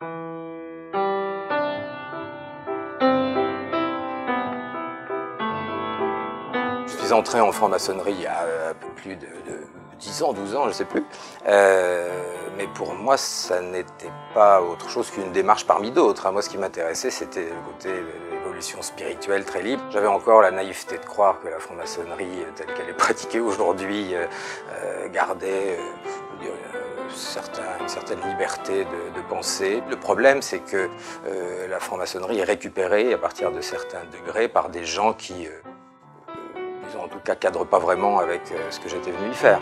Je suis entré en franc-maçonnerie il y a un peu plus de 10 ans, 12 ans, je ne sais plus. Mais pour moi, ça n'était pas autre chose qu'une démarche parmi d'autres. Moi, ce qui m'intéressait, c'était le côté de l'évolution spirituelle très libre. J'avais encore la naïveté de croire que la franc-maçonnerie, telle qu'elle est pratiquée aujourd'hui, gardait une certaine liberté de penser. Le problème, c'est que la franc-maçonnerie est récupérée à partir de certains degrés par des gens qui en tout cas, cadre pas vraiment avec ce que j'étais venu y faire.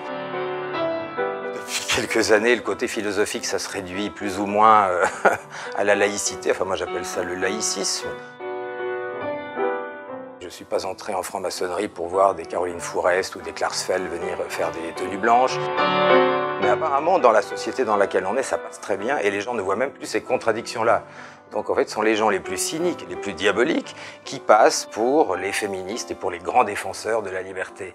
Depuis quelques années, le côté philosophique, ça se réduit plus ou moins à la laïcité. Enfin, moi, j'appelle ça le laïcisme. Je ne suis pas entré en franc-maçonnerie pour voir des Caroline Fourest ou des Klarsfeld venir faire des tenues blanches. Mais apparemment, dans la société dans laquelle on est, ça passe très bien et les gens ne voient même plus ces contradictions-là. Donc en fait, ce sont les gens les plus cyniques, les plus diaboliques qui passent pour les féministes et pour les grands défenseurs de la liberté.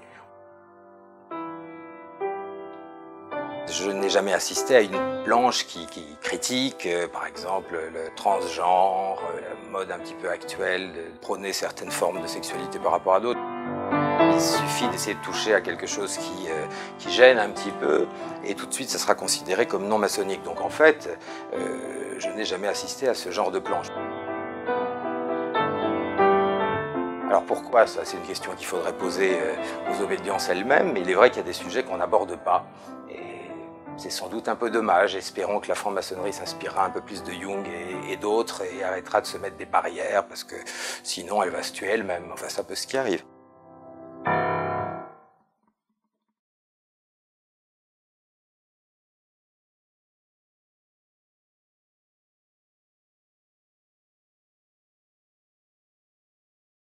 Je n'ai jamais assisté à une planche qui critique, par exemple, le transgenre, la mode un petit peu actuelle, de prôner certaines formes de sexualité par rapport à d'autres. Il suffit d'essayer de toucher à quelque chose qui gêne un petit peu, et tout de suite, ça sera considéré comme non maçonnique. Donc en fait, je n'ai jamais assisté à ce genre de planche. Alors pourquoi? Ça, c'est une question qu'il faudrait poser aux obédiences elles-mêmes, mais il est vrai qu'il y a des sujets qu'on n'aborde pas. Et c'est sans doute un peu dommage. Espérons que la franc-maçonnerie s'inspirera un peu plus de Jung et d'autres et arrêtera de se mettre des barrières, parce que sinon elle va se tuer elle-même. Enfin, c'est un peu ce qui arrive.